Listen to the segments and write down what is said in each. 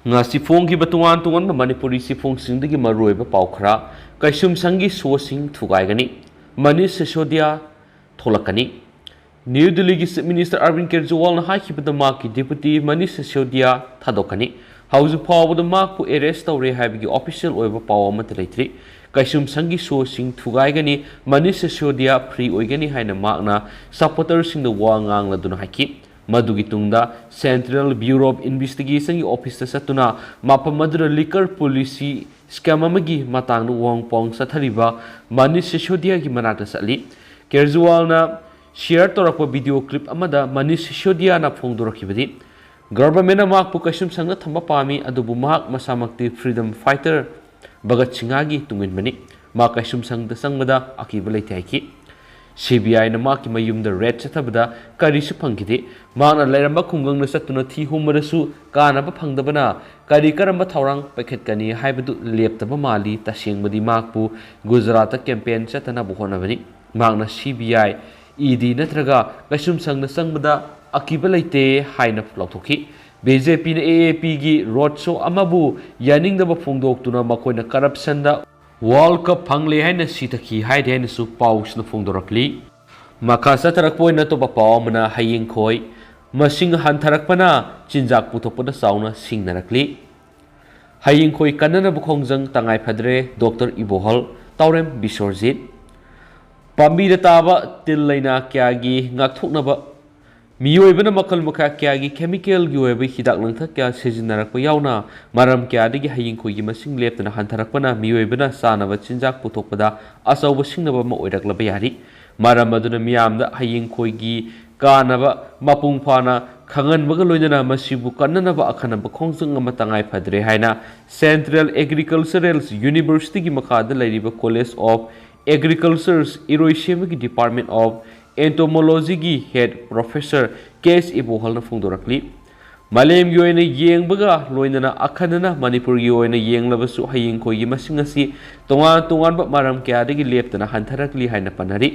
nga sifong ki batuan tungan manipuri sifong singdagi maruiba paukra kaisum sangi so sing thugai gani Manish Sisodia tholakani New Delhi ki Minister Arvind Kejriwal na haikibada maki deputy Manish Sisodia thadokani hauju pawbada makpu arrest tawre haibigi official oiba paw amata leitri kaisum sangi so sing thugai gani Manish Sisodia free oigani haina makna supporters sing the wangang la duna haiki Madugi tungda Central Bureau of Investigation office satuna mapa madura liquor policy scam amagi matang wong pong sathariba Manish Sisodia gi manata sali Kejriwal na share torakpa video clip amada Manish Sisodia na phongdorakibadi government amak pu kasum sangna thamba pami adubu mahak masamakti freedom fighter Bhagat Singha gi tungin mani ma kasum sangda sangmada akiba leitai ki CBI na maki mayumda red chatabada kari su phangkide mana Leiramba khungang na satuna thi humarasu kana ba phangdabana kari karamba thaurang pakhet kani haibadu leptaba mali tasengmadi makpu Gujarat campaign chatana buhona bani mangna CBI ED natraga kasum sangna sangmada akiba leite haina lauthoki BJP na AAP gi road show amabu yaning da ba phongdok tuna makoina corruption da World Cup phangle haina sitaki haide haina su paus na phongdorakli makasa tarakpoi na to ba pawmana haying khoi masing hantarakpana chinjak puthokpada sauna singnarakli haying khoi kanana bukhongjang tangai phadre Dr Ibohol Taurem Bisorjit pambi da taba til laina kyagi ngakthoknaba miyoibana makal makha kyagi chemical gi oiba hidak langtha kya sejinarakpa yauna maram kyadagi haying khoi gi masing leptana hantarakpana miyoibana sanaba chinjak puthokpada asauba singnaba ma oiraklaba yari maram aduna miyamda haying khoi gi kanaba mapung phana khanganbaga loinana masibu kannanaba akhanaba khongjang ama tangai phadre haina Central Agricultural University gi makhada lairiba College of Agriculture's Iroisema gi Department of Entomology gi head professor Case Ibohol na phongdorakli malem gi oina yengbaga loinana akhanana Manipur gi oina yenglabasu haying khoi gi masing asi tongan ba maram kya dagi leptana hantarakli haina panari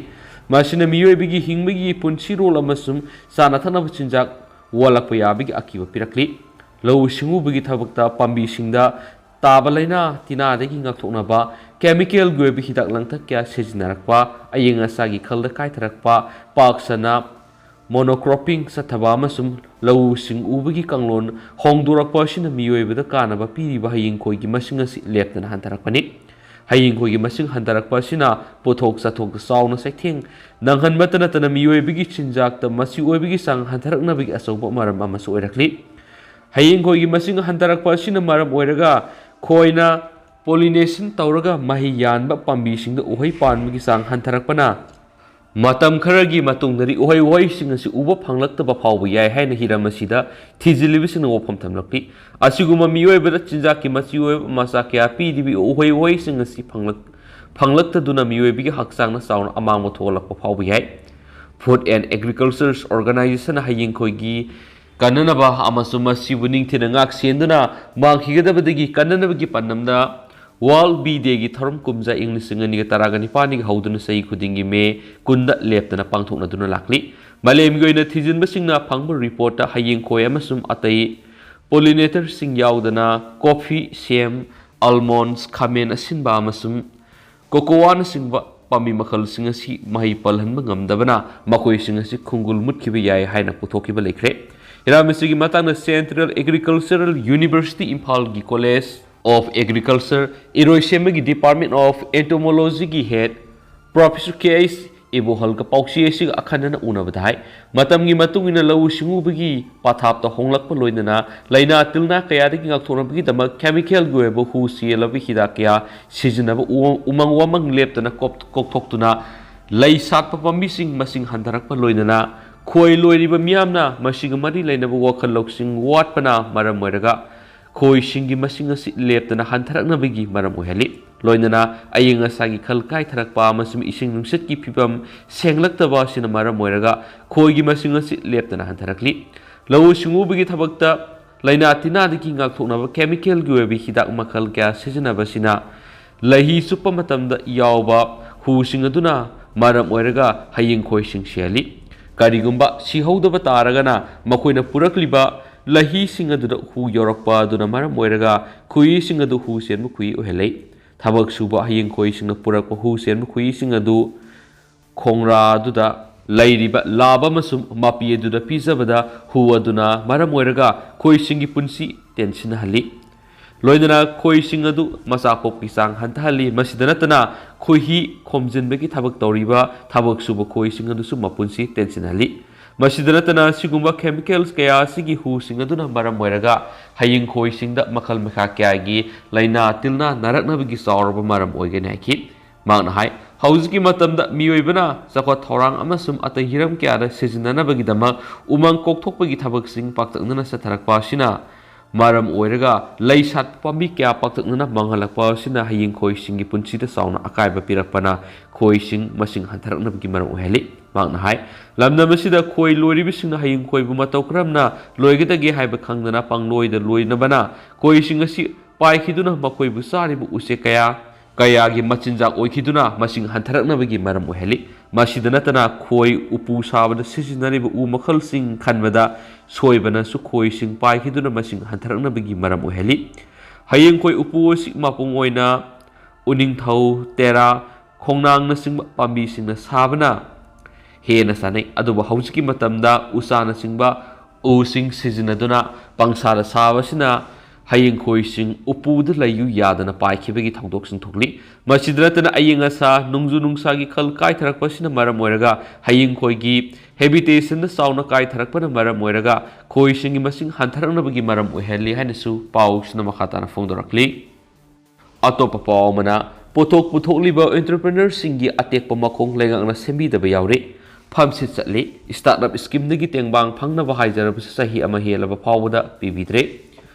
masina miyoibigi hingbigi punchi rol amasum sana thana chinjak walakpa yabigi akiba pirakli lau singubigi thabakta pambi singda tabalaina tina dagi ngakthoknaba chemical goibi hidak langtha kya sejinarakpa ayeng asagi khalda kaitharakpa paksana monocropping sathaba amasum lau sing ubagi kanglon hongdurakpa sina miyoibada kanaba piriba haying khoi gi masing asi leptana hantarakpani haying khoi gi masing hantarakpa sina pothok sathok sauna saitheng nanghan matana tana miyoibigi chinjak ta masi oibigi sang hantaraknabigi asauba maram amasu oirakli haying khoi gi masing hantarakpa sina maram oiraga khoina pollination tauraga mahi yanba pambi singda uhai panbagi sang hantarakpana matam kharagi matungdari uhai sing asi uba phanglaktaba phawba yai haina hiram asida thijilibising wofam thamlakti asiguma miyoibada chinjaki machi oiba masa kya pidibi uhai sing asi phanglakta duna miyoibigi hakchang na sauna amang motholakpa phawba yai Food and Agriculture Organization haying khoigi kananaba amasuma sibuning tinangak senduna manghigadabadagi kananabagi pannamda World B Day gi thorum kumja English ngani ga taragani pani ga hauduna sei khudingi me kunda leptana pangthokna duna lakli malem goina thijin basingna phangbu report ta haying khoi amasum atai pollinator sing yaudana coffee sem almonds khamen asinba amasum cocoa na singba pami makhal singasi mahi palhanba ngamdabana makoi singasi khungul mutkiba yai haina puthokiba lekre iramisi gi matana Central Agricultural University Imphal gi College of Agriculture Iroisema gi Department of Entomology gi head Professor Case Ibohol ka pauksi esi akhanana unabadai matam gi matungina lau singubagi pathap ta honglakpa loinana laina tilna kayadagi ngakthonabagi dama chemical goebo hu sielabi hidakya sijinaba umang wamang leptana koktoktuna lai satpa pambising masing handarakpa loinana khoi loiriba miyamna masiga mari lainaba wakhal loksing watpana maram moiraga khoi singi masing asi leptana hantaraknabagi maram oheli loinana ayeng asagi khal kai tharakpa masum ising nungset ki phibam senglaktaba sina maram moiraga khoi gi masing asi leptana hantarakli lau singubagi thabakta laina tina diki ngakthoknaba chemical gi webi hidak makhal kya sijinaba sina lahi supa matamda yawba hu singaduna maram oiraga hayeng khoi sing sheli karigumba sihauda taragana makoina purakliba ꯂꯍꯤꯁꯤꯡ ꯑꯗꯨꯗ ꯍꯨ ꯌꯧꯔꯛꯄ ꯑꯗꯨꯅ ꯃꯔꯝ ꯑꯣꯏꯔꯒ ꯈꯨꯏꯁꯤꯡ ꯑꯗꯨ ꯍꯨ ꯆꯦꯟꯕ ꯈꯨꯏ ꯑꯣꯏꯍꯜꯂꯤ ꯊꯕꯛ ꯁꯨꯕ ꯍꯌꯤꯡꯈꯣꯏꯁꯤꯡꯅ ꯄꯨꯔꯛꯄ ꯍꯨ ꯆꯦꯟꯕ ꯈꯨꯏꯁꯤꯡ ꯑꯗꯨ ꯈꯣꯡꯔꯥ ꯑꯗꯨꯗ ꯂꯩꯔꯤꯕ ꯂꯥꯕ ꯑꯃꯁꯨꯡ ꯃꯄꯤ ꯑꯗꯨꯗ ꯄꯤꯖꯕꯗ ꯍꯨ ꯑꯗꯨꯅ ꯃꯔꯝ ꯑꯣꯏꯔꯒ ꯈꯣꯏꯁꯤꯡꯒꯤ ꯄꯨꯟꯁꯤ ꯇꯦꯟꯁꯤꯟꯅꯍꯜꯂꯤ ꯂꯣꯏꯅꯅ ꯈꯣꯏꯁꯤꯡ ꯑꯗꯨ ꯃꯆꯥ ꯄꯣꯛꯄꯒꯤ ꯆꯥꯡ ꯍꯟꯊꯍꯜꯂꯤ ꯃꯁꯤꯗ ꯅꯠꯇꯅ ꯈꯣꯏꯍꯤ ꯈꯣꯝꯖꯤꯟꯕꯒꯤ ꯊꯕꯛ ꯇꯧꯔꯤꯕ ꯊꯕꯛ ꯁꯨꯕ ꯈꯣꯏꯁꯤꯡ ꯑꯗꯨꯁꯨ ꯃꯄꯨꯟꯁꯤ ꯇꯦꯟꯁꯤꯟꯍꯜꯂꯤ ꯃꯁꯤꯗ ꯅꯠꯇꯅ ꯁꯤꯒꯨꯝꯕ ꯀꯦꯃꯤꯀꯦꯜꯁ ꯀꯌꯥ ꯑꯁꯤꯒꯤ ꯍꯨꯁꯤꯡ ꯑꯗꯨꯅ ꯃꯔꯝ ꯑꯣꯏꯔꯒ ꯍꯌꯤꯡ ꯈꯣꯏꯁꯤꯡꯗ ꯃꯈꯜ ꯃꯈꯥ ꯀꯌꯥꯒꯤ ꯂꯩꯅꯥ ꯇꯤꯜꯅꯥ ꯅꯥꯔꯛꯅꯕꯒꯤ ꯆꯥꯎꯔꯕ ꯃꯔꯝ ꯑꯣꯏꯒꯅꯤ ꯍꯥꯏꯈꯤ ꯃꯍꯥꯛꯅ ꯍꯥꯏ ꯍꯧꯖꯤꯛꯀꯤ ꯃꯇꯝꯗ ꯃꯤꯑꯣꯏꯕꯅ ꯆꯥꯎꯈꯠ ꯊꯧꯔꯥꯡ ꯑꯃꯁꯨꯡ ꯑꯇꯩ ꯍꯤꯔꯝ ꯀꯌꯥꯗ ꯁꯤꯖꯤꯟꯅꯅꯕꯒꯤꯗꯃꯛ ꯎꯃꯪ ꯀꯣꯛꯊꯣꯛꯄꯒꯤ ꯊꯕꯛꯁꯤꯡ ꯄꯥꯛꯇꯛꯅꯅ ꯆꯠꯊꯔꯛꯄ ꯑꯁꯤꯅ ꯃꯔꯝ ꯑꯣꯏꯔꯒ ꯂꯩ ꯁꯥꯠꯄ ꯄꯥꯝꯕꯤ ꯀꯌꯥ ꯄꯥꯛꯇꯛꯅꯅ ꯃꯥꯡꯍꯜꯂꯛꯄ ꯑꯁꯤꯅ ꯍꯌꯤꯡ ꯈꯣꯏꯁꯤꯡꯒꯤ ꯄꯨꯟꯁꯤꯗ ꯆꯥꯎꯅ ꯑꯀꯥꯏꯕ ꯄꯤꯔꯛꯄꯅ ꯈꯣꯏꯁꯤꯡ ꯃꯁꯤꯡ ꯍꯟꯊꯔꯛꯅꯕꯒꯤ ꯃꯔꯝ ꯑꯣꯏꯍꯜꯂꯤ ꯃꯍꯥꯛꯅ ꯍꯥꯏ ꯂꯝꯗꯝ ꯑꯁꯤꯗ ꯈꯣꯏ ꯂꯣꯏꯔꯤꯕꯁꯤꯡꯅ ꯍꯌꯤꯡ ꯈꯣꯏꯕꯨ ꯃꯇꯧ ꯀꯔꯝꯅ ꯂꯣꯏꯒꯗꯒꯦ ꯍꯥꯏꯕ ꯈꯪꯗꯅ ꯄꯪꯂꯣꯏꯗ ꯂꯣꯏꯅꯕꯅ ꯈꯣꯏꯁꯤꯡ ꯑꯁꯤ ꯄꯥꯏꯈꯤꯗꯨꯅ ꯃꯈꯣꯏꯕꯨ ꯆꯥꯔꯤꯕ ꯎꯆꯦꯛ ꯀꯌꯥꯒꯤ ꯃꯆꯤꯟꯖꯥꯛ ꯑꯣꯏꯈꯤꯗꯨꯅ ꯃꯁꯤꯡ ꯍꯟꯊꯔꯛꯅꯕꯒꯤ ꯃꯔꯝ ꯑꯣꯏꯍꯜꯂꯤ ꯃꯁꯤꯗ ꯅꯠꯇꯅ ꯈꯣꯏ ꯎꯄꯨ ꯁꯥꯕꯗ ꯁꯤꯖꯤꯟꯅꯔꯤꯕ ꯎ ꯃꯈꯜꯁꯤꯡ ꯈꯟꯕꯗ ꯁꯣꯏꯕꯅꯁꯨ ꯈꯣꯏꯁꯤꯡ ꯄꯥꯏꯈꯤꯗꯨꯅ ꯃꯁꯤꯡ ꯍꯟꯊꯔꯛꯅꯕꯒꯤ ꯃꯔꯝ ꯑꯣꯏꯍꯜꯂꯤ ꯍꯌꯤꯡ ꯈꯣꯏ ꯎꯄꯨ ꯑꯁꯤ ꯃꯄꯨꯡ ꯑꯣꯏꯅ ꯎꯅꯤꯡꯊꯧ ꯇꯦꯔꯥ ꯈꯣꯡꯅꯥꯡꯅꯆꯤꯡꯕ ꯄꯥꯝꯕꯤꯁꯤꯡꯅ ꯁꯥꯕꯅ ꯍꯦꯟꯅ ꯆꯥꯅꯩ ꯑꯗꯨꯕꯨ ꯍꯧꯖꯤꯛꯀꯤ ꯃꯇꯝꯗ ꯎꯆꯥꯅꯆꯤꯡꯕ ꯎꯁꯤꯡ ꯁꯤꯖꯤꯟꯅꯗꯨꯅ ꯄꯪꯁꯥꯗ ꯁꯥꯕꯁꯤꯅ ꯍꯌꯤꯡ ꯈꯣꯏꯁꯤꯡ ꯎꯄꯨꯗ ꯂꯩꯌꯨ ꯌꯥꯗꯅ ꯄꯥꯏꯈꯤꯕꯒꯤ ꯊꯧꯗꯣꯛꯁꯤꯡ ꯊꯣꯛꯂꯤ ꯃꯁꯤꯗ ꯅꯠꯇꯅ ꯑꯏꯪ ꯑꯁꯥ ꯅꯣꯡꯖꯨ ꯅꯨꯡꯁꯥꯒꯤ ꯈꯜ ꯀꯥꯏꯊꯔꯛꯄꯁꯤꯅ ꯃꯔꯝ ꯑꯣꯏꯔꯒ ꯍꯌꯤꯡ ꯈꯣꯏꯒꯤ ꯍꯦꯕꯤꯇꯦꯁꯟꯗ ꯆꯥꯎꯅ ꯀꯥꯏꯊꯔꯛꯄꯅ ꯃꯔꯝ ꯑꯣꯏꯔꯒ ꯈꯣꯏꯁꯤꯡꯒꯤ ꯃꯁꯤꯡ ꯍꯟꯊꯔꯛꯅꯕꯒꯤ ꯃꯔꯝ ꯑꯣꯏꯍꯜꯂꯤ ꯍꯥꯏꯅꯁꯨ ꯄꯥꯎꯁꯤꯅ ꯃꯈꯥ ꯇꯥꯅ ꯐꯣꯡꯗꯣꯔꯛꯂꯤ ꯑꯇꯣꯞꯄ ꯄꯥꯎ ꯑꯃꯅ ꯄꯣꯠꯊꯣꯛ ꯄꯨꯊꯣꯛꯂꯤꯕ ꯑꯦꯟꯇꯔꯄ꯭ꯔꯦꯅꯔꯁꯤꯡꯒꯤ ꯑꯇꯦꯛꯄ ꯃꯈꯣꯡ ꯂꯩꯉꯥꯛꯅ ꯁꯦꯝꯕꯤꯗꯕ ꯌꯥꯎꯔꯤ ꯐꯝꯁꯤꯠ ꯆꯠꯂꯤ ꯁ꯭ꯇꯥꯔꯠꯑꯞ ꯁ꯭ꯀꯤꯝꯗꯒꯤ ꯇꯦꯡꯕꯥꯡ ꯐꯪꯅꯕ ꯍꯥꯏꯖꯔꯕꯁꯨ ꯆꯍꯤ ꯑꯃ ꯍꯦꯜꯂꯕ ꯐꯥꯎꯕꯗ ꯄꯤꯕꯤꯗ꯭ꯔꯦ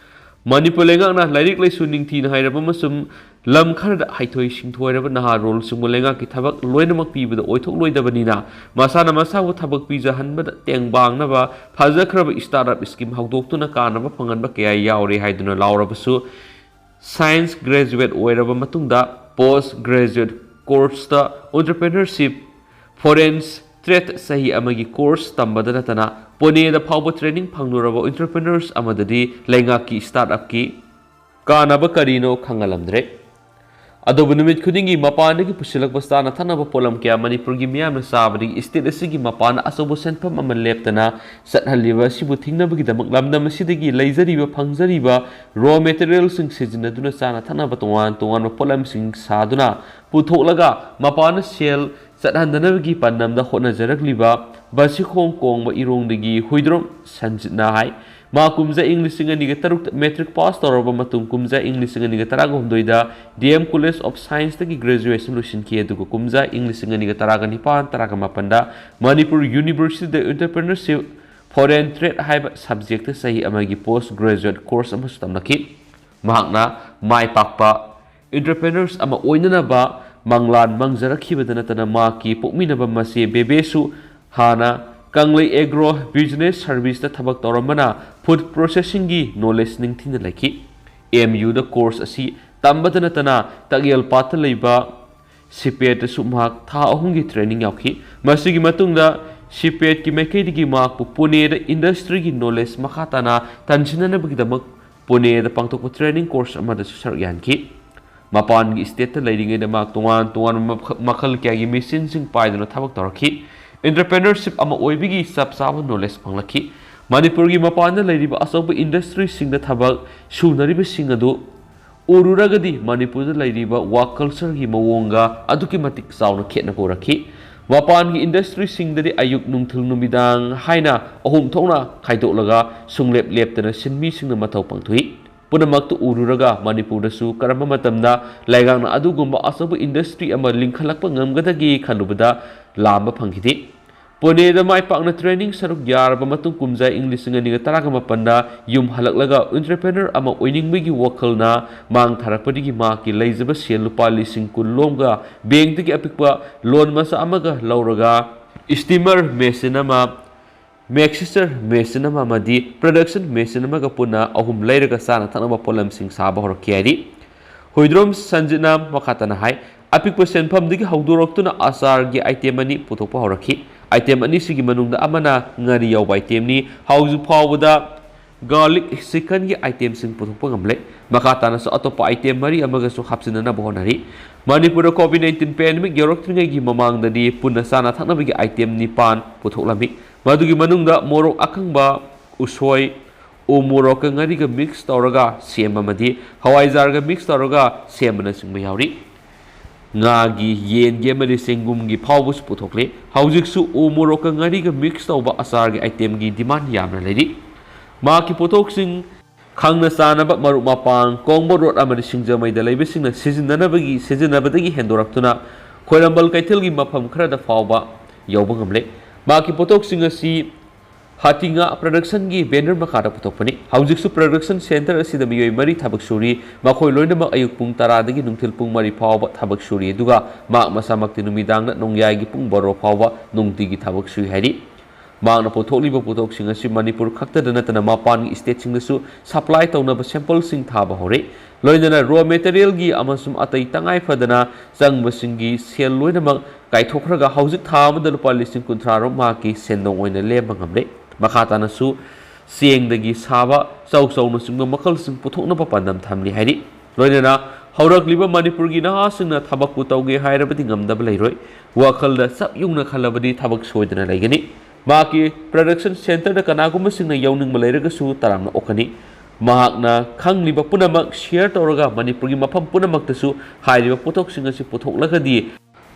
ꯃꯅꯤꯄꯨꯔ ꯂꯩꯉꯥꯛꯅ ꯂꯥꯏꯔꯤꯛ ꯂꯥꯏꯁꯨ ꯅꯤꯡꯊꯤꯅ ꯍꯩꯔꯕ ꯑꯃꯁꯨꯡ ꯂꯝ ꯈꯔꯗ ꯍꯩꯊꯣꯏ ꯁꯤꯡꯊꯣꯏꯔꯕ ꯅꯍꯥꯔꯣꯜꯁꯤꯡꯕꯨ ꯂꯩꯉꯥꯛꯀꯤ ꯊꯕꯛ ꯂꯣꯏꯅꯃꯛ ꯄꯤꯕꯗ ꯑꯣꯏꯊꯣꯛꯂꯣꯏꯗꯕꯅꯤ나 ꯃꯁꯥꯅ ꯃꯁꯥꯕꯨ ꯊꯕꯛ ꯄꯤꯖꯍꯟꯕꯗ ꯇꯦꯡꯕꯥꯡꯅꯕ ꯐꯖꯈ꯭ꯔꯕ ꯁ꯭ꯇꯥꯔꯠꯑꯞ ꯁ꯭ꯀꯤꯝ ꯍꯧꯗꯣꯛꯇꯨꯅ ꯀꯥꯟꯅꯕ ꯐꯪꯍꯟꯕ ꯀꯌꯥ ꯌꯥꯎꯔꯦ ꯍꯥꯏꯗꯨꯅ ꯂꯥꯎꯔꯕꯁꯨ ꯁꯥꯏꯟꯁ ꯒ꯭ꯔꯦꯖꯨꯑꯦꯠ ꯑꯣꯏꯔꯕ ꯃꯇꯨꯡꯗ ꯄꯣꯁ ꯒ꯭ꯔꯦꯖꯨꯑꯦꯠ ꯀꯣꯔꯁꯇ ꯑꯣꯟꯇꯔꯄ꯭ꯔꯦꯅꯔꯁꯤꯞ ꯐꯣꯔꯦꯟꯁ ꯇ꯭ꯔꯦꯠ ꯆꯍꯤ ꯑꯃꯒꯤ ꯀꯣꯔꯁ ꯇꯝꯕꯗ ꯅꯠꯇꯅ ꯄꯨꯅꯦꯗ ꯐꯥꯎꯕ ꯇ꯭ꯔꯦꯅꯤꯡ ꯐꯪꯂꯨꯔꯕ ꯑꯣꯟꯇꯔꯄ꯭ꯔꯦꯅꯔꯁ ꯑꯃꯗꯗꯤ ꯂꯩꯉꯥꯛꯀꯤ ꯁ꯭ꯇꯥꯔꯠꯑꯞꯀꯤ ꯀꯥꯟꯅꯕ ꯀꯔꯤꯅꯣ ꯈꯪꯍꯜꯂꯝꯗ꯭ꯔꯦ ꯑꯗꯨꯕꯨ ꯅꯨꯃꯤꯠ ꯈꯨꯗꯤꯡꯒꯤ ꯃꯄꯥꯟꯗꯒꯤ ꯄꯨꯁꯤꯜꯂꯛꯄ ꯆꯥꯅ ꯊꯛꯅꯕ ꯄꯣꯠꯂꯝ ꯀꯌꯥ ꯃꯅꯤꯄꯨꯔꯒꯤ ꯃꯤꯌꯥꯝꯅ ꯆꯥꯕꯗꯒꯤ ꯁ꯭ꯇꯦꯠ ꯑꯁꯤꯒꯤ ꯃꯄꯥꯟꯗ ꯑꯆꯧꯕ ꯁꯦꯟꯐꯝ ꯑꯃ ꯂꯦꯞꯇꯅ ꯆꯠꯍꯜꯂꯤꯕ ꯑꯁꯤꯕꯨ ꯊꯤꯡꯅꯕꯒꯤꯗꯃꯛ ꯂꯝꯗꯝ ꯑꯁꯤꯗꯒꯤ ꯂꯩꯖꯔꯤꯕ ꯐꯪꯖꯔꯤꯕ ꯔꯣ ꯃꯦꯇꯔꯤꯌꯦꯜꯁꯤꯡ ꯁꯤꯖꯤꯟꯅꯗꯨꯅ ꯆꯥꯅ ꯊꯛꯅꯕ ꯇꯣꯉꯥꯟ ꯇꯣꯉꯥꯟꯕ ꯄꯣꯠꯂꯝꯁꯤꯡ ꯁꯥꯗꯨꯅ ꯄꯨꯊꯣꯛꯂꯒ ꯃꯄꯥꯟꯗ ꯁꯦꯜ ꯆꯠꯍꯟꯗꯅꯕꯒꯤ ꯄꯥꯟꯗꯝꯗ ꯍꯣꯠꯅꯖꯔꯛꯂꯤꯕ ꯕꯁꯤꯈꯣꯡ ꯀꯣꯡꯕ ꯏꯔꯣꯡꯗꯒꯤ ꯍꯨꯏꯗ꯭ꯔꯣꯝ ꯁꯟꯖꯤꯠꯅ ꯍꯥꯏ ꯃꯥ ꯀꯨꯝꯖꯥ ꯏꯪ 2006ꯇ ꯃꯦꯇ꯭ꯔꯤꯛ ꯄꯥꯁ ꯇꯧꯔꯕ ꯃꯇꯨꯡ ꯀꯨꯝꯖꯥ ꯏꯪ 2018ꯗ ꯗꯤꯑꯦꯝ ꯀꯣꯂꯦꯖ ꯑꯣꯐ ꯁꯥꯏꯟꯁꯇꯒꯤ ꯒ꯭ꯔꯦꯖꯨꯑꯦꯁꯟ ꯂꯣꯏꯁꯤꯟꯈꯤ ꯑꯗꯨꯒ ꯀꯨꯝꯖꯥ ꯏꯪ 2019-18ꯗ ꯃꯅꯤꯄꯨꯔ ꯌꯨꯅꯤꯚꯔꯁꯤꯇꯤꯗ ꯑꯦꯟꯇꯔꯄ꯭ꯔꯦꯅꯔꯁꯤꯞ ꯐꯣꯔꯦꯟ ꯇ꯭ꯔꯦꯠ ꯍꯥꯏꯕ ꯁꯕꯖꯦꯛꯇ ꯆꯍꯤ ꯑꯃꯒꯤ ꯄꯣꯁ ꯒ꯭ꯔꯦꯖꯨꯑꯦꯠ ꯀꯣꯔꯁ ꯑꯃꯁꯨ ꯇꯝꯂꯛꯈꯤ ꯃꯍꯥꯛꯅ ꯃꯥꯏ ꯄꯥꯛꯄ ꯑꯦꯟꯇꯔꯄ꯭ꯔꯦꯅꯔꯁ ꯑꯃ ꯑꯣꯏꯅꯅꯕ ꯃꯪꯂꯥꯟ ꯃꯪꯖꯔꯛꯈꯤꯕꯗ ꯅꯠꯇꯅ ꯃꯍꯥꯛꯀꯤ ꯄꯣꯛꯃꯤꯟꯅꯕ ꯃꯆꯦ ꯕꯦꯕꯦꯁꯨ ꯍꯥꯟꯅ ꯀꯪꯂꯩ ꯑꯦꯒ꯭ꯔꯣ ꯕꯤꯖꯤꯅꯦꯁ ꯁꯔꯚꯤꯁꯇ ꯊꯕꯛ ꯇꯧꯔꯝꯕꯅ ꯐꯨꯗ ꯄ꯭ꯔꯣꯁꯦꯁꯤꯡꯒꯤ ꯅꯣꯂꯦꯖ ꯅꯤꯡꯊꯤꯅ ꯂꯩꯈꯤ MUꯗ ꯀꯣꯔꯁ ꯑꯁꯤ ꯇꯝꯕꯗ ꯅꯠꯇꯅ ꯇꯛꯌꯦꯜꯄꯥꯠꯇ ꯂꯩꯕ ꯁꯤꯄꯦꯠꯇꯁꯨ ꯃꯍꯥꯛ ꯊꯥ 3ꯒꯤ ꯇ꯭ꯔꯦꯅꯤꯡ ꯌꯥꯎꯈꯤ ꯃꯁꯤꯒꯤ ꯃꯇꯨꯡꯗ ꯁꯤꯄꯦꯠꯀꯤ ꯃꯥꯏꯀꯩꯗꯒꯤ ꯃꯍꯥꯛꯄꯨ ꯄꯨꯅꯦꯗ ꯏꯟꯗꯁꯇ꯭ꯔꯤꯒꯤ ꯅꯣꯂꯦꯖ ꯃꯈꯥ ꯇꯥꯅ ꯇꯝꯁꯤꯟꯅꯅꯕꯒꯤꯗꯃꯛ ꯄꯨꯅꯦꯗ ꯄꯥꯡꯊꯣꯛꯄ ꯇ꯭ꯔꯦꯅꯤꯡ ꯀꯣꯔꯁ ꯑꯃꯗꯁꯨ ꯁꯔꯨꯛ ꯌꯥꯍꯟꯈꯤ ꯃꯄꯥꯟꯒꯤ ꯁ꯭ꯇꯦꯠꯇ ꯂꯩꯔꯤꯉꯩꯗ ꯃꯍꯥꯛ ꯇꯣꯉꯥꯟ ꯇꯣꯉꯥꯟꯕ ꯃꯈꯜ ꯀꯌꯥꯒꯤ ꯃꯦꯆꯤꯟꯁꯤꯡ ꯄꯥꯏꯗꯨꯅ ꯊꯕꯛ ꯇꯧꯔꯛꯈꯤ ꯑꯦꯟꯇꯔꯄ꯭ꯔꯦꯅꯔꯁꯤꯞ ꯑꯃ ꯑꯣꯏꯕꯒꯤ ꯆꯞ ꯆꯥꯕ ꯅꯣꯂꯦꯖ ꯐꯪꯂꯛꯈꯤ ꯃꯅꯤꯄꯨꯔꯒꯤ ꯃꯄꯥꯟꯗ ꯂꯩꯔꯤꯕ ꯑꯆꯧꯕ ꯏꯟꯗꯁꯇ꯭ꯔꯤꯁꯤꯡꯗ ꯊꯕꯛ ꯁꯨꯅꯔꯤꯕꯁꯤꯡ ꯑꯗꯨ ꯎꯔꯨꯔꯒꯗꯤ ꯃꯅꯤꯄꯨꯔꯗ ꯂꯩꯔꯤꯕ ꯋꯥꯔꯛ ꯀꯜꯆꯔꯒꯤ ꯃꯑꯣꯡꯒ ꯑꯗꯨꯛꯀꯤ ꯃꯇꯤꯛ ꯆꯥꯎꯅ ꯈꯦꯠꯅꯕ ꯎꯔꯛꯈꯤ ꯃꯄꯥꯟꯒꯤ ꯏꯟꯗꯁꯇ꯭ꯔꯤꯁꯤꯡꯗꯗꯤ ꯑꯌꯨꯛ ꯅꯨꯡꯊꯤꯜ ꯅꯨꯃꯤꯗꯥꯡ ꯍꯥꯏꯅ ꯑꯍꯨꯝ ꯊꯣꯛꯅ ꯈꯥꯏꯗꯣꯛꯂꯒ ꯁꯨꯡꯂꯦꯞ ꯂꯦꯞꯇꯅ ꯁꯤꯟꯃꯤꯁꯤꯡꯅ ꯃꯊꯧ ꯄꯥꯡꯊꯣꯛꯏ ꯄꯨꯝꯅꯃꯛꯇꯨ ꯎꯔꯨꯔꯒ ꯃꯅꯤꯄꯨꯔꯗꯁꯨ ꯀꯔꯝꯕ ꯃꯇꯝꯗ ꯂꯩꯉꯥꯛꯅ ꯑꯗꯨꯒꯨꯝꯕ ꯑꯆꯧꯕ ꯏꯟꯗꯁꯇ꯭ꯔꯤ ꯑꯃ ꯂꯤꯡꯈꯠꯂꯛꯄ ꯉꯝꯒꯗꯒꯦ ꯈꯜꯂꯨꯕꯗ ꯂꯥꯝꯕ ꯐꯪꯈꯤꯗꯦ ꯄꯨꯅꯦꯗ ꯃꯥꯏ ꯄꯥꯛꯅ ꯇ꯭ꯔꯦꯅꯤꯡ ꯁꯔꯨꯛ ꯌꯥꯔꯕ ꯃꯇꯨꯡ ꯀꯨꯝꯖꯥ ꯏꯪ 2018ꯗ ꯌꯨꯝ ꯍꯜꯂꯛꯂꯒ ꯑꯦꯟꯇꯔꯄ꯭ꯔꯦꯅꯔ ꯑꯃ ꯑꯣꯏꯅꯤꯡꯕꯒꯤ ꯋꯥꯈꯜꯅ ꯃꯥꯡ ꯊꯥꯔꯛꯄꯗꯒꯤ ꯃꯍꯥꯛꯀꯤ ꯂꯩꯖꯕ ꯁꯦꯜ ꯂꯨꯄꯥ 10,000 ꯂꯣꯝꯒ ꯕꯦꯡꯛꯇꯒꯤ ꯑꯄꯤꯛꯄ ꯂꯣꯟ ꯃꯆꯥ ꯑꯃꯒ ꯂꯧꯔꯒ ꯁ꯭ꯇꯤꯃꯔ ꯃꯦꯆꯤꯟ ꯑꯃ ꯃꯦꯛꯁꯤꯆꯔ ꯃꯦꯆꯤꯟ ꯑꯃ ꯑꯃꯗꯤ ꯄ꯭ꯔꯗꯛꯁꯟ ꯃꯦꯆꯤꯟ ꯑꯃꯒ ꯄꯨꯟꯅ 3 ꯂꯩꯔꯒ ꯆꯥꯅ ꯊꯛꯅꯕ ꯄꯣꯠꯂꯝꯁꯤꯡ ꯁꯥꯕ ꯍꯧꯔꯛꯈꯤ ꯍꯥꯏꯔꯤ ꯍꯨꯏꯗ꯭ꯔꯣꯝ ꯁꯟꯖꯤꯠꯅ ꯃꯈꯥ ꯇꯥꯅ ꯍꯥꯏ ꯑꯄꯤꯛꯄ ꯁꯦꯟꯐꯝꯗꯒꯤ ꯍꯧꯗꯣꯔꯛꯇꯨꯅ ꯑꯆꯥꯔꯒꯤ ꯑꯥꯏꯇꯦꯝ 2 ꯄꯨꯊꯣꯛꯄ ꯍꯧꯔꯛꯈꯤ ꯑꯥꯏꯇꯦꯝ 2 ꯁꯤꯒꯤ ꯃꯅꯨꯡꯗ ꯑꯃꯅ ꯉꯥꯔꯤ ꯌꯥꯎꯕ ꯑꯥꯏꯇꯦꯝꯅꯤ ꯍꯧꯖꯤꯛ ꯐꯥꯎꯕꯗ garlic chicken gi item sing puthokpa ngamle makata na so atopa item mari amaga so hapsina na bonari manipur covid-19 pandemic yorokthringai gi mamang da di punna sana thakna gi item nipan puthoklami madugi manungda morok akangba usoi o morok ngari ga mix tawraga sema madi hawaijar ga mix tawraga semana singba yauri ngagi yen ge mari sengum gi phawbus puthokle haujiksu o morok ngari ga mix tawba asar gi item gi demand yamna ledi ma ki potok sing khangna sanaba maru mapang kongbo rot amari singjamai da leibe singna sizinabagi hendoraktuna khoirambal kaithil gi mafam khara da fawba yawba ngamle ma ki potok sing asi hatinga production gi banner makara putokpani haujiksu production center asi da miyoi mari thabak suri makhoi loina ma ayuk pung 10 dagi nungthil pung mari fawba thabak suri duga ma masamakti numidang na nongyai gi pung baro fawba nungti gi thabak suri hari Magna pothokliba pothok sing asi Manipur khakta dana tana mapan state sing su supply tawnaba sample sing thaba hore loinana raw material gi amasum atai tangai phadana changba singi sel loina mak kaithokraga haujik tha amada lupa lising kunthra ro ma ki sendong oina lem ngamle makhata na su sieng dagi saba chau na sing makal sing puthokna pa pandam thamli hari loinana haurakliba Manipur gi na singna thabak pu tawge hairabati ngamdab leiroi wakhalda sab yungna khalabadi thabak soidana laigani Maki production center da kanaguma singna yawning malairaga su taramna okani mahakna khangliba punamak share tawraga Manipur gi mafam punamak tasu hairiba pothok singa si pothoklagadi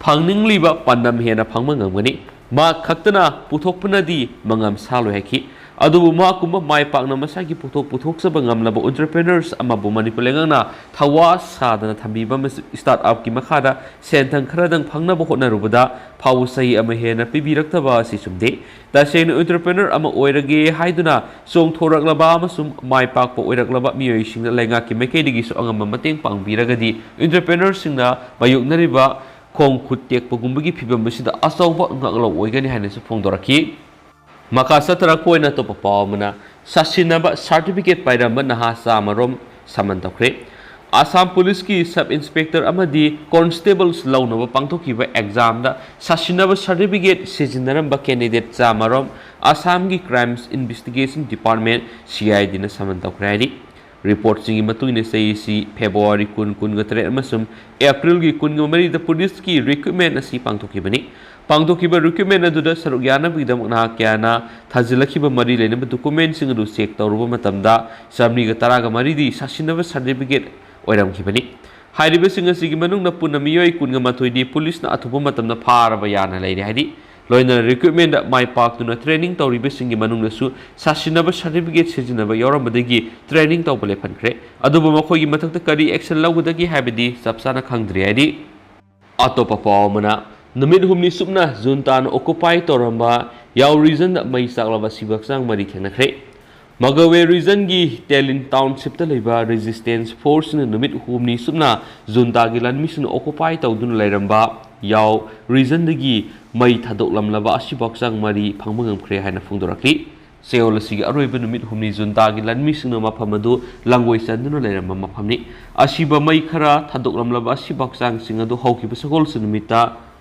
phangningliba pandam hena phangma ngamgani ma khaktana puthokpnadi mangam salo heki adubu ma kuma mai pakna masagi puthok saba ngamlaba entrepreneurs amabu Manipur lengangna thawa sadana thambiba startup ki makhada senthang kharadang phangna bo hotna rubada phawu sahi ama hena pibiraktaba si sumde da sen entrepreneur ama oirage haiduna song thoraklaba amasum mai pakpa oiraklaba miyoi singna lenga ki mekedigi so angam mateng pangbiragadi entrepreneur singna bayuknariba khong khut tekpagumbagi phibam basida asawba ngaklo oigani haina su phongdoraki Makasa terakoina to papamana sasinaba certificate pairamba nahasa marom samantokre Assam Police ki sub inspector amadi constables launaba pangthokiba exam da sasinaba certificate sijinaramba candidate chamarom Assam gi crimes investigation department CID na samantokre report singi matuine sei si February kun gatre amasum April gi kun mari da police ki recruitment asi pangthokibani Pangdokiba recruitment aduda sarugyana bigdam na kyana thazilakhiba mari leinaba document sing adu check tawruba matamda samni ga taraga mari di sasinaba certificate oiramkhibani hairiba sing asigi manung na punamiyoi kunga mathoidi police na athuba matamna pharaba yana leiri haidi loina recruitment mai park tuna training tawriba singi manung nasu sasinaba certificate sijinaba yorambadagi training tawbale phankre aduba makhogi mathakta kari action lawgudagi habidi sapsana khangdri haidi atopa pawmana Namid humni supna Junta na occupy toramba yaw reason da may chaklaba sibaksang mari thenakre Magawe reason gi Telin township ta leiba resistance force na namid humni supna Junta gi Lanmi sun occupy tawdun Leiramba yaw reason dagi may thadoklamlaba asibaksang mari phangmangam khre haina phungdorakli Seolasi aroiba numit humni Junta gi Lanmi sun mafamadu langoi sanduna Leiramba mafamni ashiba may khara thadoklamlaba asibaksang singadu haukiba sakol sunumita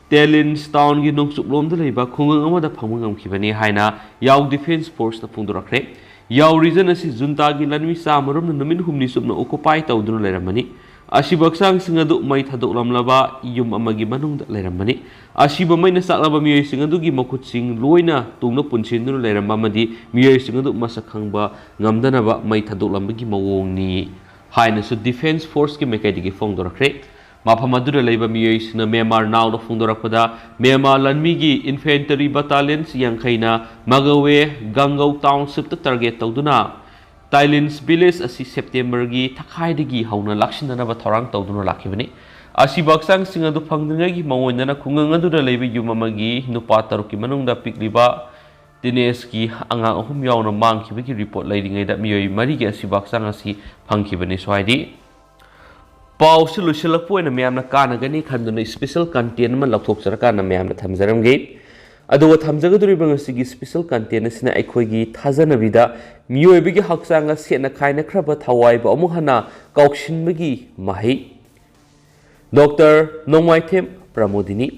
Telin town gi nongsuk lom da leiba khungang amada phangmangam khibani haina yaw defense force na phungdorakre yaw reason asi Junta gi Lanmi samarom na namin humni supna occupy tawduna leiramani asibaksang singadu mai thadoklamlaba yum amagi manung da leiramani asiba mai na saklaba miyoi singadu gi makhut sing loina tungna punsindu leiramba madi miyoi singadu masakhangba ngamdanaba mai thadoklambagi mawongni haina su defense force ki mekaidi gi phongdorakre Mapamadura leiba miyoi sina Myanmar now da phungdorakpada Myanmar Lanmi gi infantry battalions yangkhaina Magawe Gangau township ta target tawduna Thailand's village asi September gi thakai hauna lakshinana thorang tawduna lakhibani asi baksang singa du phangdinga gi mawonana khunganga du leiba yumamagi nupa taruki manungda pikliba Dinesh ki anga ahum yauna mangkhibagi report leiringai da miyoi mari gi asi baksang asi phangkhibani swaidi Pau solution na mayamna kanagani khanduna special content man lathok sarkana mayamna thamjaramge adu thamjagaduriba ngasigi special content asina aikhoigi thajanabida miyoibigi hakchanga sena khaina khraba thawai ba amu hana kauksinbagi mahi Dr. Nongmaithem Pramodini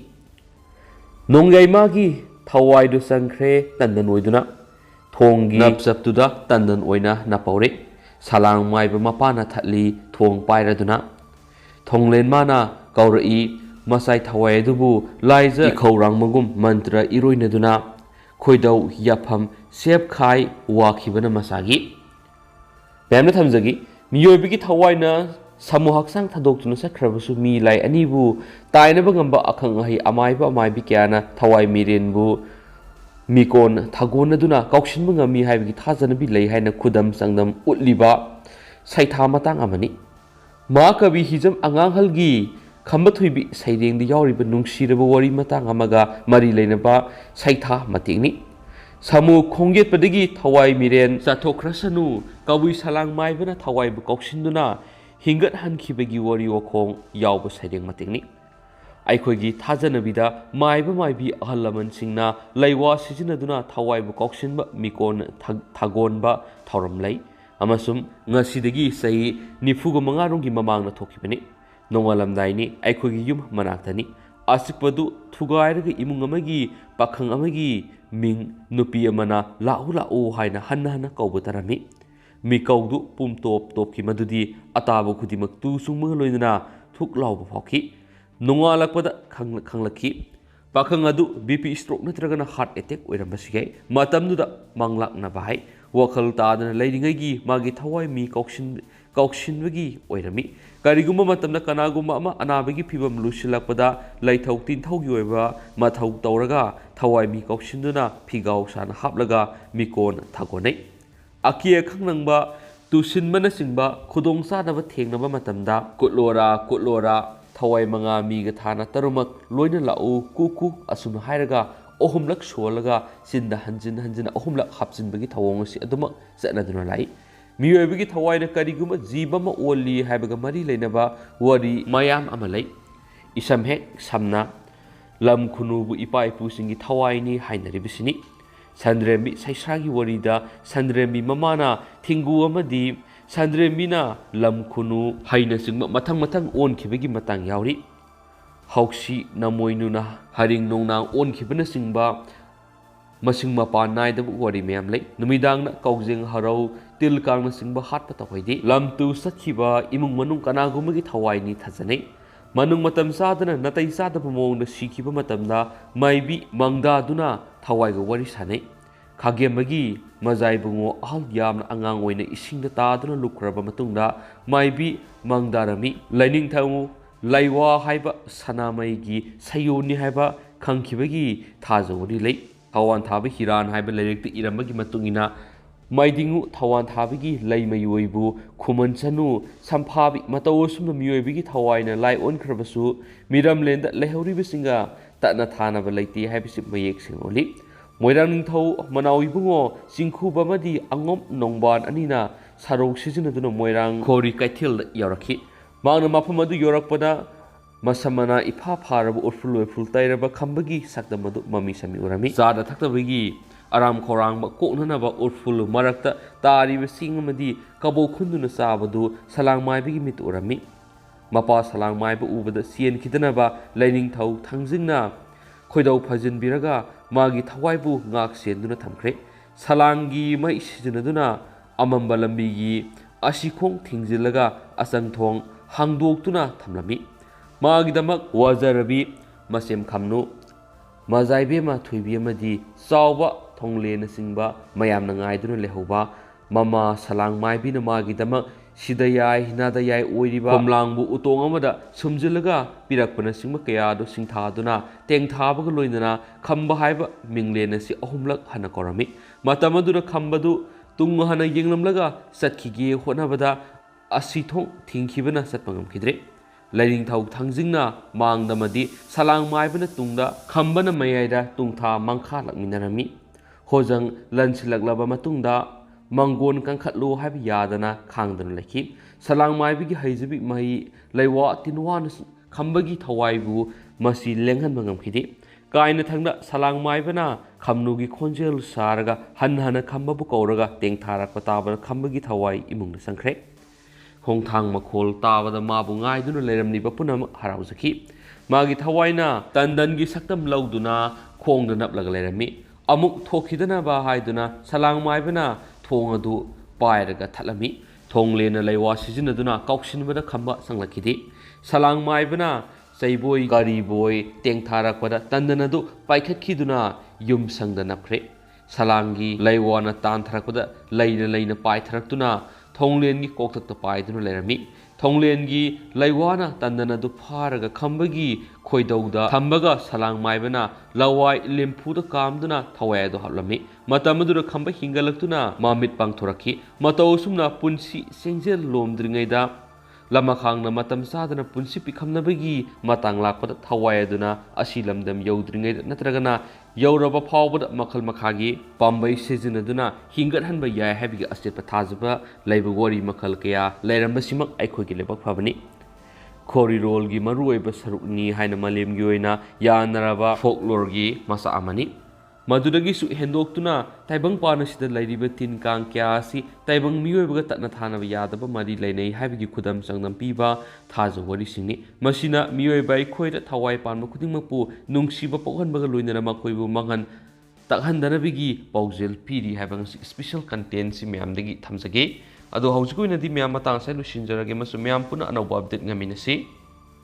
Nongyaimagi thawai du sangkhre tandan oiduna thonggi nap saptuda tandan oina napaurik salang maiba mapana thatli thong pairaduna thonglen mana kauri masai thawai dubu laija ikhorang magum mantra iroinaduna khoidau yapham sep khai wakhibana masagi bemna thamjagi miyoibigi thawaina samu Hakchang thadok tuna sakhrabusu mi lai anibu tainaba ngamba akhang ahi amaibi kyana thawai mirenbu mikon thagonaduna kaukshinba ngami haibigi thajanabi lei haina khudam sangdam utliba saitha matang amani ma kabi hijam angang halgi khamba thuibi saireng di yauriba nungsiraba wari matang amaga mari leinaba saitha matingni samu khongget padagi thawai miren chathokrasanu kawi salang maibana thawai bu kaushinduna hingat hankhibagi wari wakhong yawba saireng matingni aikhoigi thajanabida maibi ahalaman singna laiwa sijinaduna thawai bu kaukshinba mikon thagonba thoram lei amasum ngasidagi sai nifuga mangaronggi mamangna thokibani nongalamdaini aikhoigi yum manaktani asikpadu thugairaga imung amagi pakhang amagi ming nupi amana lau haina hanna kaubutarami mikaudu pumtop madudi ataba khudimak tu sungma loinana thuk lauba phokhi nongalakpada khanglakhi pakhang adu bp stroke natragana heart attack oirambasigai matamduda manglakna bahai wakhal tadana leiringai magi thawai mi kaukshinbagi oirami karigumba matamna kanagumba ama anabagi phibam lusilakpada laithau tinthaugi oiba mathau tawraga thawai mi kaukshinduna phigau sana haplaga mikon thagonai akia khangnangba tusinbana singba khudong sanaba thengnaba matamda kutlora thawai manga miga thana tarumak loina lau kuku asum hairaga ohumlak solaga sinda hanjin ohumlak hapsinbagi thawong si aduma zanaduna lai miyoibagi thawaina kariguma jibama oli haibaga mari leinaba wari mayam amalai isam hek samna lam khunubu ipai pusingi thawaini hainaribisini sandrembi saisagi warida sandrembi mamana thingu amadi sandrembina lam khunu haina singma mathang on khibagi matang yauri hauksi namoinuna haring nongnang on khibana singba masing mapa naida wari meyam lei numidangna kaujeng harau til kangna singba hatpa tahoidi lamtu sakhiba imung manung kanagumagi thawai ni thajanei manung matam sadana natai sadaba mongda sikhiba matamda maibi mangda duna thawai ga wari sanei khagemagi mazai bungo ahal yamna angang oina isingda taduna lukraba matungda maibi mangdarami laining thamu laiwa haiba sanamai gi sayoni haiba khangkhibagi thajawri lei Thawan Thabi Hiran haiba lairekti irambagi matungina maidingu Thawan Thabigi laimayoibu khumanchanu samphabi matawsum miyoibigi thawaina lai onkhrabasu miramlenda lehauribisinga tatna thanaba leiti haibisi mayek singoli moirang ningthau manawi singkhu bamadi angom nongban anina sarok sijinaduna moirang khori kaithil yarakhi mangna mafamadu yorakpada masamana ifa pharabu urful tairaba khambagi sakdamadu mami sami urami zada thaktabagi aram khorang ba koknanaba urful marakta tariba singamadi kabo khunduna sabadu salang maibigi mit urami mapa salang maiba ubada sien khidanaba laining thau thangjingna khoidau phajin biraga magi thawaibu ngak senduna thamkhre salangi mai sijinaduna amamba lambigi asikhong thingjilaga asang thong hangdoktuna thamlami magi damak wazarabi masem khamnu mazaibe ma thuibi amadi chawba thonglena singba mayamna ngaiduna lehoba mama salang maibina magi damak sidayai hinadayai oiriba komlangbu utong amada sumjilaga pirakpana singma kayado singthaduna tengthabaga loinana khamba haiba minglena si ahumlak hana korami matamadura khambadu tung hana yenglamlaga satkhige honabada asithong thingkhibana satpangam khidre lairing thau thangjingna mangdamadi salang maibana tungda khambana mayaida tungtha mangkha lakminarami hojang lanchilaklaba matungda mangon kangkhatlo haiba yadana khangdana lakhi salang maibigi haijibi mai laiwa tinwana khambagi thawaibu masi lenghan mangam khidi kaina thangda salang maibana khamnugi khonjel saraga hana khambabu kauraga tengthara pataba khambagi thawai imungna sangkhre khongthang makhol tabada mabu ngaiduna leiramniba punam harauzaki magi thawaina tandangi saktam lauduna khongda naplaga leirami अमुक थोखिदनबा हाइदुना Salang माइबना थोंग अदु पायरगा थलमी थोंगलेना लैवा सिजिनदुना काउसिनबदा खंबा संगलखिदि Salang माइबना चैबोई गारी बोय तेंथारकपदा तंदनदु पाइखतखिदुना yum संगदा नखरे सलांगी लैवाना तांथरकपदा लैना लैना पाइथरक्तुना थोंगलेनगी कोकतक्ता पाइदुना Laramie थोंगलेनगी लैवाना तंदनदु फारगा खंबगी खोइदौदा थंबगा Salang माइबना लवाई लिम्फुदा कामदुना थवायदो हलमी मतमदुरा खंबा हिंगलक्तुना Mamit पांगथोरखी मतौसुमना पुंसी Cengel लोमद्रिङैदा लमखांना मतम सादना पुंसी पिखमनबगी मतंग लाकपदा थवायदुना असि लमदम यौद्रिङैदा नत्रगना यौरबा फावबदा मखल मखागी पाम्बै सिजिनदुना हिंगतहनबा याय हाबिगी अस्तेप थाजबा लैबा वरी मखल कया लैरंबसिमक अैखोगी लेबक फबनी खोरिरोलगी मरुओइबा सरुकनी हाइना मलेमगी ओइना यानरबा फोकलोरगी मसा अमनी मदुदगिसु हेंदोक्तुना ताइबंग पानसिदा लैरिबा तिन कांग क्या असि ताइबंग मियोइबगा ततना थानबा यादबा मरि लैनै हाबिगी खुदम संगदम पीबा थाज वरी सिंनि मसिना मियोइबा अैखोइदा थवाइ पानबा खुदिंगमकपु नुंसिबा पोखनबगा लोइनरा मखोइबु मंगन तखहनदनबिगी पाउजेल पीरी हाइबा स्पेशल कंटेंट सि म्यामदगी थमजगे अदो हौजिक ओइनदि म्याम मतांग साइ लुसिनजरगे मसु म्याम पुना अनौबा अपडेट ngamiनसि